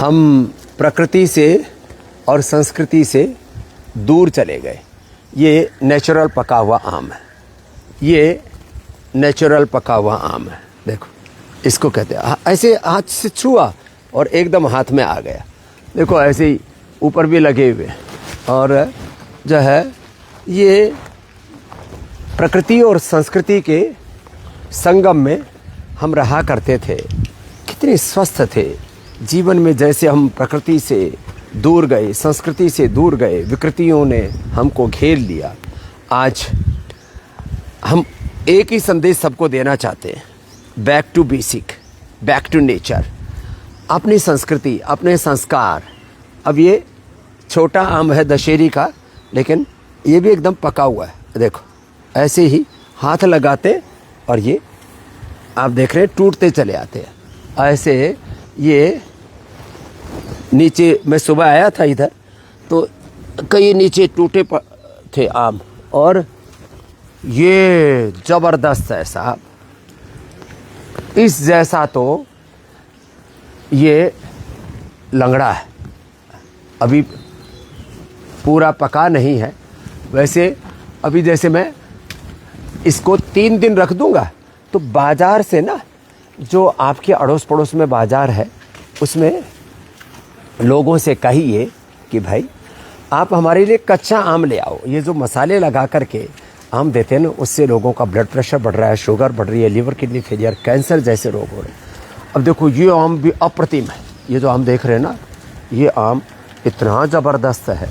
हम प्रकृति से और संस्कृति से दूर चले गए। ये नेचुरल पका हुआ आम है, ये नेचुरल पका हुआ आम है। देखो इसको कहते हैं, ऐसे हाथ से छुआ और एकदम हाथ में आ गया। देखो ऐसे ही ऊपर भी लगे हुए, और जो है ये प्रकृति और संस्कृति के संगम में हम रहा करते थे। कितने स्वस्थ थे जीवन में। जैसे हम प्रकृति से दूर गए, संस्कृति से दूर गए, विकृतियों ने हमको घेर लिया। आज हम एक ही संदेश सबको देना चाहते हैं, back to basic, back to nature, अपनी संस्कृति, अपने संस्कार। अब ये छोटा आम है दशहरी का, लेकिन ये भी एकदम पका हुआ है। देखो ऐसे ही हाथ लगाते और ये आप देख रहे हैं टूटते चले आते हैं। ऐसे ये नीचे, मैं सुबह आया था इधर तो कई नीचे टूटे थे आम, और ये ज़बरदस्त है साहब। इस जैसा तो ये लंगड़ा है, अभी पूरा पका नहीं है। वैसे अभी जैसे मैं इसको 3 दिन रख दूंगा तो बाज़ार से ना, जो आपके अड़ोस पड़ोस में बाज़ार है, उसमें लोगों से कहिए कि भाई आप हमारे लिए कच्चा आम ले आओ। ये जो मसाले लगा करके आम देते हैं ना, उससे लोगों का ब्लड प्रेशर बढ़ रहा है, शुगर बढ़ रही है, लिवर किडनी फेलियर, कैंसर जैसे रोग हो रहे हैं। अब देखो ये आम भी अप्रतिम है। ये जो आम देख रहे हैं ना, ये आम इतना ज़बरदस्त है,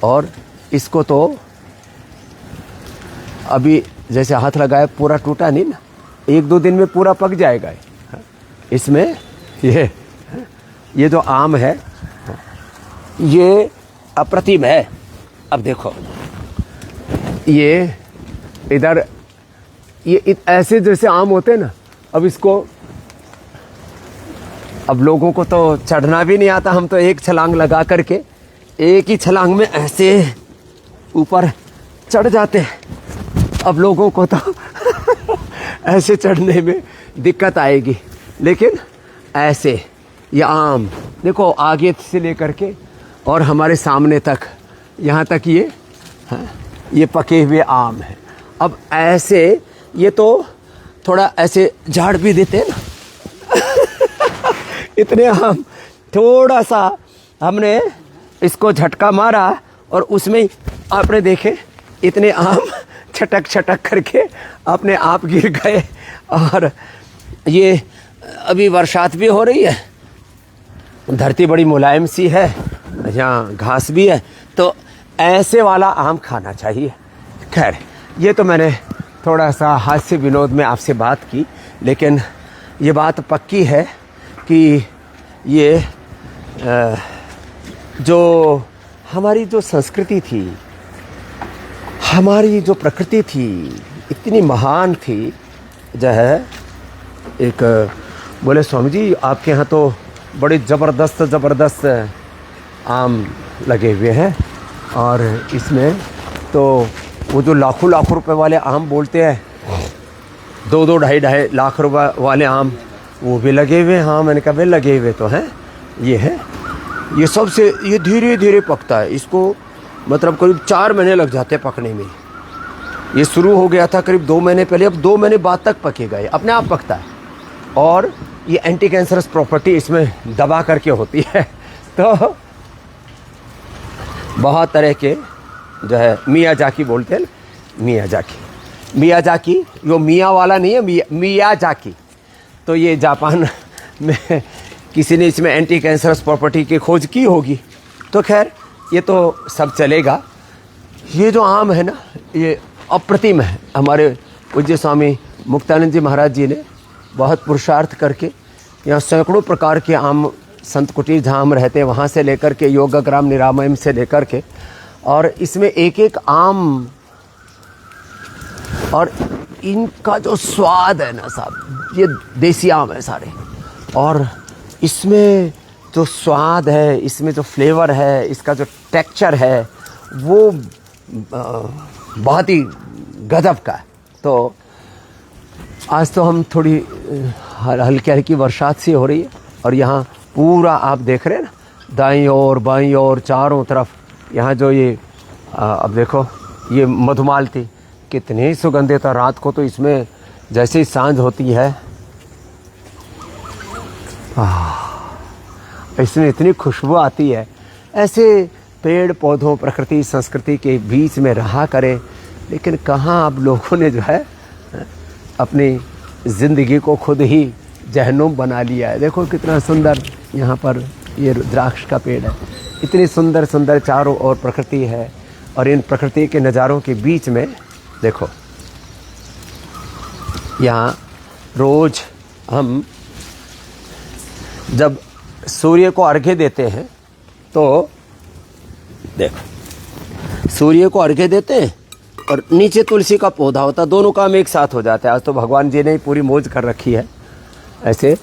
और इसको तो अभी जैसे हाथ लगाया पूरा टूटा नहीं ना, 1-2 दिन में पूरा पक जाएगा। इसमें ये जो आम है ये अप्रतिम है। अब देखो ये इधर ये ऐसे जैसे आम होते हैं ना, अब इसको, अब लोगों को तो चढ़ना भी नहीं आता। हम तो एक छलांग लगा करके एक ही छलांग में ऐसे ऊपर चढ़ जाते हैं। अब लोगों को तो ऐसे चढ़ने में दिक्कत आएगी, लेकिन ऐसे ये आम देखो आगे से लेकर के और हमारे सामने तक, यहाँ तक ये पके हुए आम हैं। अब ऐसे ये तो थोड़ा ऐसे झाड़ भी देते हैं ना इतने आम, थोड़ा सा हमने इसको झटका मारा और उसमें आपने देखे इतने आम छटक छटक करके अपने आप गिर गए। और ये अभी बरसात भी हो रही है, धरती बड़ी मुलायम सी है, यहाँ घास भी है, तो ऐसे वाला आम खाना चाहिए। खैर ये तो मैंने थोड़ा सा हास्य विनोद में आपसे बात की, लेकिन ये बात पक्की है कि ये जो हमारी जो संस्कृति थी, हमारी जो प्रकृति थी, इतनी महान थी। जो है एक बोले स्वामी जी आपके यहाँ तो बड़े ज़बरदस्त आम लगे हुए हैं, और इसमें तो वो जो लाखों रुपए वाले आम बोलते हैं, 2-2 ढाई लाख रुपए वाले आम, वो भी लगे हुए हैं। हाँ मैंने कहा वे लगे हुए तो हैं, ये है, ये सबसे, ये धीरे धीरे पकता है। इसको मतलब करीब 4 महीने लग जाते हैं पकने में। ये शुरू हो गया था करीब 2 महीने पहले, अब 2 महीने बाद तक पकेगा, ये अपने आप पकता है। और ये एंटी कैंसरस प्रॉपर्टी इसमें दबा करके होती है। तो बहुत तरह के जो है मियाजाकी बोलते हैं, मियाजाकी वो मियाँ वाला नहीं है, मियाजाकी। तो ये जापान में किसी ने इसमें एंटी कैंसरस प्रॉपर्टी की खोज की होगी। तो खैर ये तो सब चलेगा। ये जो आम है ना, ये अप्रतिम है। हमारे पूज्य स्वामी मुक्तानंद जी महाराज जी ने बहुत पुरुषार्थ करके यहाँ सैकड़ों प्रकार के आम, संत कुटीर जहाँ हम रहते हैं वहाँ से लेकर के योगग्राम निरामयम से लेकर के, और इसमें एक एक आम, और इनका जो स्वाद है ना साहब, ये देसी आम है सारे, और इसमें जो स्वाद है, इसमें जो फ्लेवर है, इसका जो टेक्सचर है, वो बहुत ही गजब का है। तो आज तो हम थोड़ी हल्की हल्की बरसात सी हो रही है, और यहाँ पूरा आप देख रहे हैं ना, दाईं ओर बाईं ओर चारों तरफ। यहाँ जो ये अब देखो ये मधुमालती कितनी सुगंधित है। रात को तो इसमें जैसे ही सांझ होती है इसमें इतनी खुशबू आती है। ऐसे पेड़ पौधों प्रकृति संस्कृति के बीच में रहा करें, लेकिन कहाँ अब लोगों ने जो है अपनी ज़िंदगी को खुद ही जहन्नुम बना लिया है। देखो कितना सुंदर यहाँ पर ये रुद्राक्ष का पेड़ है, इतनी सुंदर सुंदर चारों ओर प्रकृति है। और इन प्रकृति के नज़ारों के बीच में देखो, यहाँ रोज़ हम जब सूर्य को अर्घ्य देते हैं तो देखो सूर्य को अर्घ्य देते हैं और नीचे तुलसी का पौधा होता है, दोनों काम एक साथ हो जाता है। आज तो भगवान जी ने पूरी मौज कर रखी है ऐसे।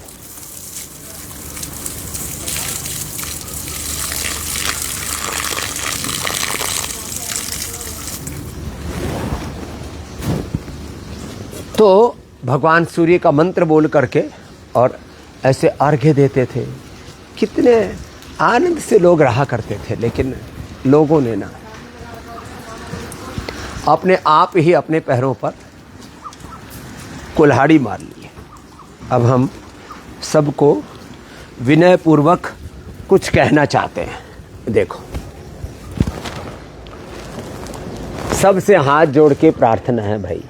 तो भगवान सूर्य का मंत्र बोल करके और ऐसे अर्घ्य देते थे। कितने आनंद से लोग रहा करते थे। लेकिन लोगों ने ना अपने आप ही अपने पैरों पर कुल्हाड़ी मार ली है। अब हम सबको विनय पूर्वक कुछ कहना चाहते हैं। देखो, सबसे हाथ जोड़ के प्रार्थना है भाई,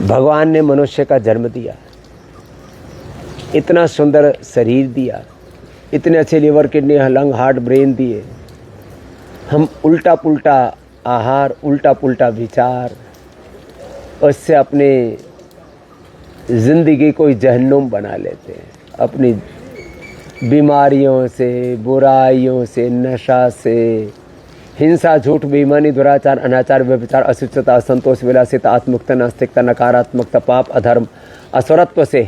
भगवान ने मनुष्य का जन्म दिया, इतना सुंदर शरीर दिया, इतने अच्छे liver kidney lung heart brain दिए। हम उल्टा पुल्टा आहार उल्टा पुल्टा विचार उससे अपने ज़िंदगी को जहन्नुम बना लेते हैं। अपनी बीमारियों से, बुराइयों से, नशा से, हिंसा, झूठ, बेईमानी, दुराचार, अनाचार, व्यभिचार, अशुचिता, असंतोष, विलासिता, आत्ममुक्ता, नास्तिकता, नकारात्मकता, पाप, अधर्म, असुरत्व से,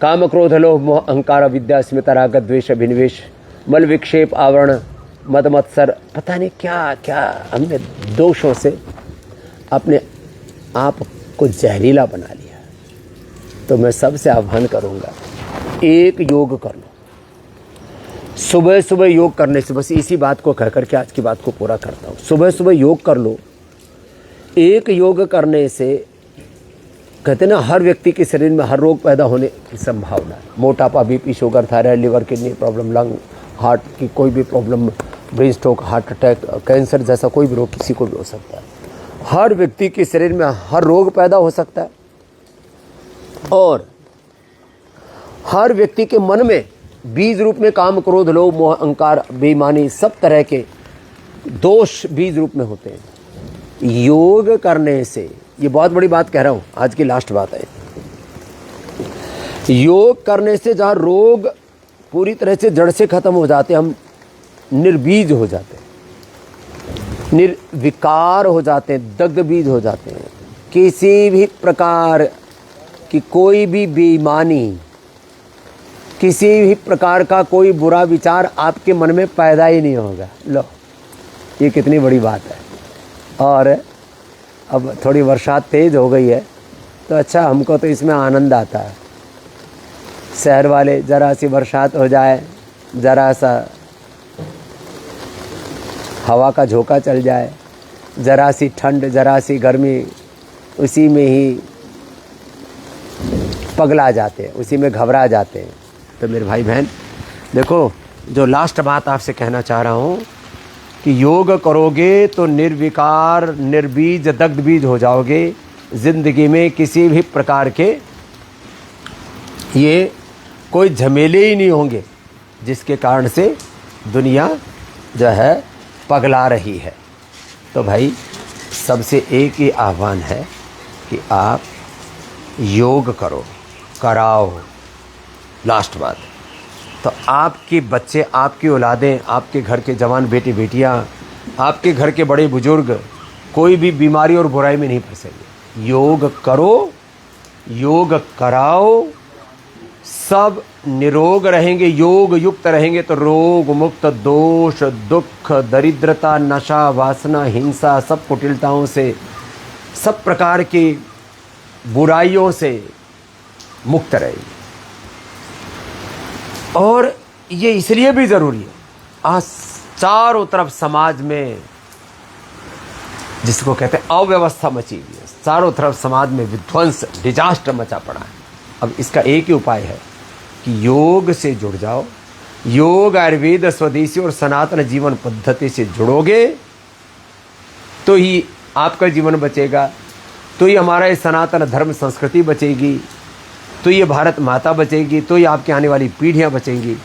काम, क्रोध, लोभ, मोह, अहंकार, विद्या, स्मिता, राग, द्वेष, अभिनिवेश, मल विक्षेप, आवरण, मद मत्सर, पता नहीं क्या क्या हमने दोषों से अपने आप को जहरीला बना लिया। तो मैं सबसे आह्वान करूंगा, एक योग कर लो। सुबह सुबह योग करने से, बस इसी बात को कह करके आज की बात को पूरा करता हूँ। सुबह सुबह योग कर लो। एक योग करने से कहते ना, हर व्यक्ति के शरीर में हर रोग पैदा होने की संभावना है। मोटापा, BP, sugar, thyroid, liver, kidney problem, lung, heart की कोई भी problem, brain stroke, heart attack, cancer जैसा कोई भी रोग किसी को भी हो सकता है। हर व्यक्ति के शरीर में हर रोग पैदा हो सकता है और हर व्यक्ति के मन में बीज रूप में काम, क्रोध, लोभ, मोह, अहंकार, बेईमानी, सब तरह के दोष बीज रूप में होते हैं। योग करने से, ये बहुत बड़ी बात कह रहा हूं, आज की लास्ट बात है, योग करने से जहां रोग पूरी तरह से जड़ से खत्म हो जाते हैं, हम निर्बीज हो जाते हैं, निर्विकार हो जाते हैं, दग्ध बीज हो जाते हैं। किसी भी प्रकार की कोई भी बेईमानी, किसी भी प्रकार का कोई बुरा विचार आपके मन में पैदा ही नहीं होगा। लो, ये कितनी बड़ी बात है। और अब थोड़ी बरसात तेज़ हो गई है तो अच्छा, हमको तो इसमें आनंद आता है। शहर वाले ज़रा सी बरसात हो जाए, ज़रा सा हवा का झोंका चल जाए, ज़रा सी ठंड, ज़रा सी गर्मी, उसी में ही पगला जाते हैं, उसी में घबरा जाते हैं। तो मेरे भाई बहन देखो, जो लास्ट बात आपसे कहना चाह रहा हूँ कि योग करोगे तो निर्विकार, निर्बीज, दग्ध बीज हो जाओगे। ज़िंदगी में किसी भी प्रकार के ये कोई झमेले ही नहीं होंगे जिसके कारण से दुनिया जो है पगला रही है। तो भाई सबसे एक ही आह्वान है कि आप योग करो, कराओ। लास्ट बात, तो आपके बच्चे, आपकी औलादें, आपके घर के जवान बेटे बेटियां, आपके घर के बड़े बुजुर्ग कोई भी बीमारी और बुराई में नहीं फंसेंगे। योग करो, योग कराओ, सब निरोग रहेंगे, योग युक्त रहेंगे तो रोग मुक्त, दोष, दुख, दरिद्रता, नशा, वासना, हिंसा, सब कुटिलताओं से, सब प्रकार की बुराइयों से मुक्त रहेंगे। और ये इसलिए भी ज़रूरी है, आज चारों तरफ समाज में जिसको कहते हैं अव्यवस्था मची हुई है, चारों तरफ समाज में विध्वंस, डिजास्टर मचा पड़ा है। अब इसका एक ही उपाय है कि योग से जुड़ जाओ। योग, आयुर्वेद, स्वदेशी और सनातन जीवन पद्धति से जुड़ोगे तो ही आपका जीवन बचेगा, तो ही हमारा ये सनातन धर्म संस्कृति बचेगी, तो ये भारत माता बचेगी, तो ये आपकी आने वाली पीढ़ियां बचेंगी।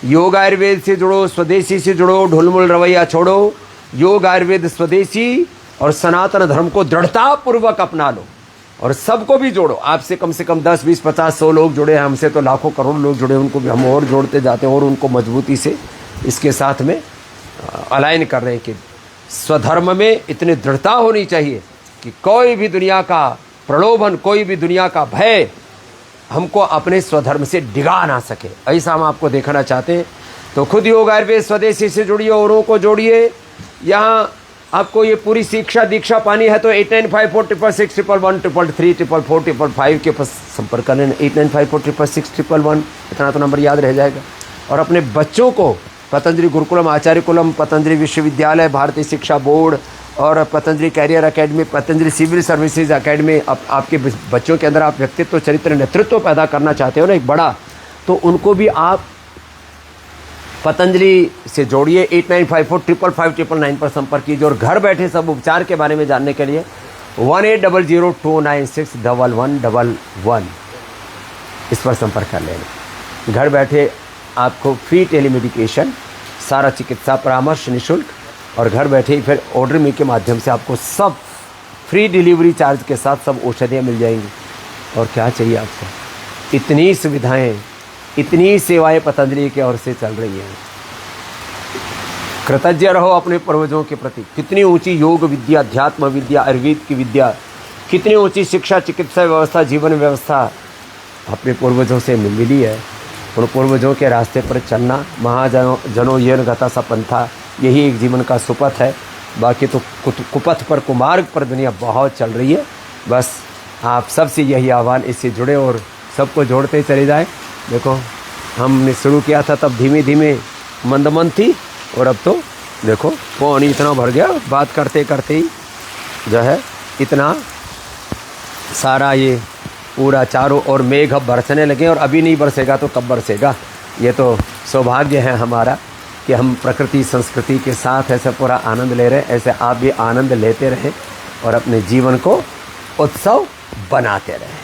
योग आयुर्वेद से जुड़ो, स्वदेशी से जुड़ो, ढुलमुल रवैया छोड़ो। योग आयुर्वेद स्वदेशी और सनातन धर्म को दृढ़तापूर्वक अपना लो और सबको भी जोड़ो। आपसे कम से कम 10, 20, 50, 100 लोग जुड़े हैं, हमसे तो लाखों करोड़ लोग जुड़े, उनको भी हम और जोड़ते जाते हैं और उनको मजबूती से इसके साथ में अलाइन कर रहे हैं कि स्वधर्म में इतनी दृढ़ता होनी चाहिए कि कोई भी दुनिया का प्रलोभन, कोई भी दुनिया का भय हमको अपने स्वधर्म से डिगा ना सके। ऐसा हम आपको देखना चाहते हैं। तो खुद योग आयुर्वेद स्वदेशी से जुड़िए, औरों को जोड़िए। यहाँ आपको ये पूरी शिक्षा दीक्षा पानी है तो 8954661111334445 के पास संपर्क कर लेना। 8954661111 इतना तो नंबर याद रह जाएगा। और अपने बच्चों को पतंजलि गुरुकुलम, आचार्य कुलम, पतंजलि विश्वविद्यालय, भारतीय शिक्षा बोर्ड और Patanjali career academy, Patanjali civil services academy, आपके बच्चों के अंदर आप व्यक्तित्व, चरित्र, नेतृत्व पैदा करना चाहते हो ना एक बड़ा, तो उनको भी आप पतंजलि से जोड़िए। 89545599 पर संपर्क कीजिए। और घर बैठे सब उपचार के बारे में जानने के लिए 180029611111 इस पर संपर्क कर लेना। घर बैठे आपको फ्री टेलीमेडिकेशन, सारा चिकित्सा परामर्श निःशुल्क, और घर बैठे ही फिर ऑर्डर मी के माध्यम से आपको सब फ्री डिलीवरी चार्ज के साथ सब औषधियाँ मिल जाएंगी। और क्या चाहिए आपको? इतनी सुविधाएं, इतनी सेवाएं पतंजलि की ओर से चल रही हैं। कृतज्ञ रहो अपने पूर्वजों के प्रति। कितनी ऊंची योग विद्या, अध्यात्म विद्या, आयुर्वेद की विद्या, कितनी ऊंची शिक्षा, चिकित्सा व्यवस्था, जीवन व्यवस्था अपने पूर्वजों से मिली है। उन पूर्वजों के रास्ते पर चलना, महाजनों येन गता सा पंथा, यही एक जीवन का सुपथ है। बाकी तो कुपथ पर, कुमार्ग पर दुनिया बहुत चल रही है। बस आप सबसे यही आह्वान, इससे जुड़े और सबको जोड़ते चले जाएं। देखो हमने शुरू किया था तब धीमे धीमे मंद मंद थी, और अब तो देखो पानी इतना भर गया, बात करते करते ही जो है इतना सारा ये पूरा चारों ओर मेघ अब बरसने लगे। और अभी नहीं बरसेगा तो कब बरसेगा? ये तो सौभाग्य है हमारा कि हम प्रकृति संस्कृति के साथ ऐसे पूरा आनंद ले रहे हैं। ऐसे आप भी आनंद लेते रहें और अपने जीवन को उत्सव बनाते रहें।